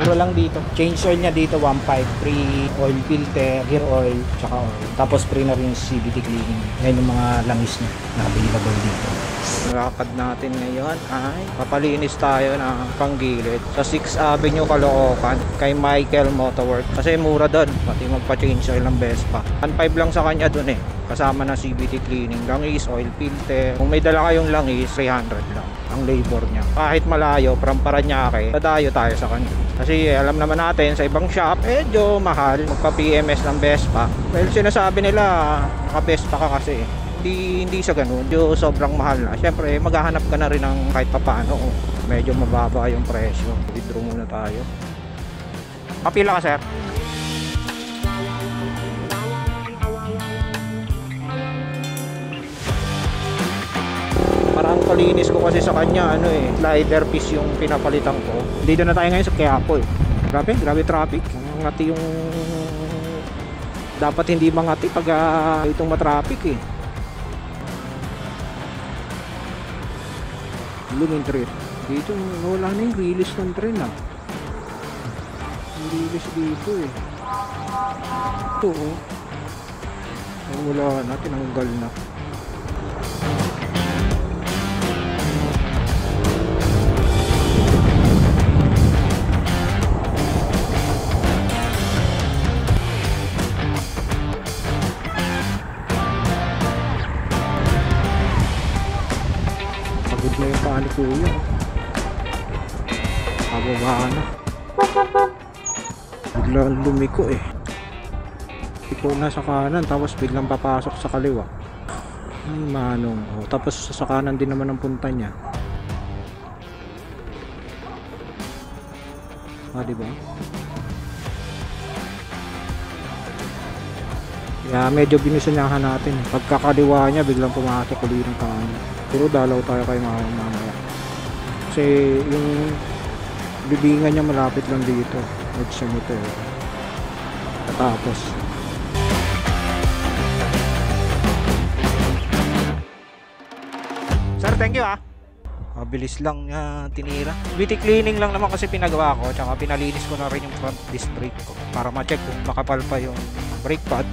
Mura lang dito. Change oil niya dito 1.5, free oil filter, gear oil, tsaka oil. Tapos free na rin yung CVT cleaning. Yan yung mga langis niya na available dito. Lakad natin ngayon ay papalinis tayo ng panggilid sa 6th Avenue, Caloocan kay Michael Motorworks. Kasi mura doon, pati magpa-change oil ng Vespa. 1.5 lang sa kanya doon eh. Kasama na CVT cleaning, langis, oil filter. Kung may dala kayong langis, 300 lang ang labor niya. Kahit malayo, from Paranaque, dadayo tayo sa kanya. Kasi alam naman natin sa ibang shop, medyo mahal magpa-PMS ng Vespa. Well, sinasabi nila, naka-Vespa ka kasi. Hindi sa ganun, yung sobrang mahal na. Siyempre, maghahanap ka na rin ng kahit papaano. Medyo mababa yung presyo. Withdraw muna tayo. Kapila ka, sir? Parang kalinis ko kasi sa kanya slider piece yung pinapalitan ko. Dito na tayo ngayon sa Quiapo eh. Grabe traffic. Ngati yung dapat hindi mangati pag itong matraffic eh. Luming trip. Dito wala na yung release ng tren ah. Yung release dito eh. Ito oh. Wala na, tinanggal na. Na yung paa ni Kuya pababa na, biglang lumiko eh. Ikaw na sa kanan tapos biglang papasok sa kaliwa ay manong tapos sa kanan din naman ang punta niya diba? Kaya medyo binisanyahan natin pagkakaliwa niya biglang pumasok ulit ng kanan. Pero dalaw tayo kay mamaya kasi yung bibingan niya malapit lang dito medyo nito tapos sir, thank you mabilis lang tinira. Beauty cleaning lang naman kasi pinagawa ko tsaka pinalinis ko na rin yung front disc brake ko para ma-check kung makapal pa yung brake pad.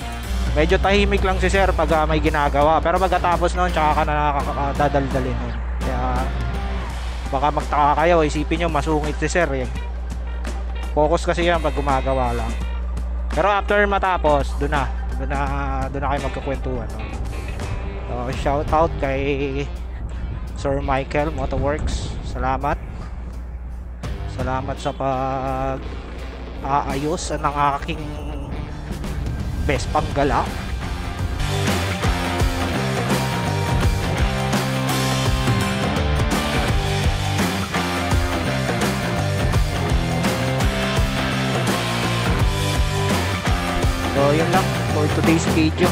Medyo tahimik lang si sir pag may ginagawa. Pero pagkatapos noon, tsaka ka na nakakadadaldalin nun. Kaya baka magtaka kayo, isipin nyo masungit si sir eh. Focus kasi yan pag gumagawa lang. Pero after matapos, doon na kayo magkakwentuhan. So, shout out kay Sir Michael Motorworks. Salamat sa pag-aayos ng aking Vespang gala. So yun lang for today's video.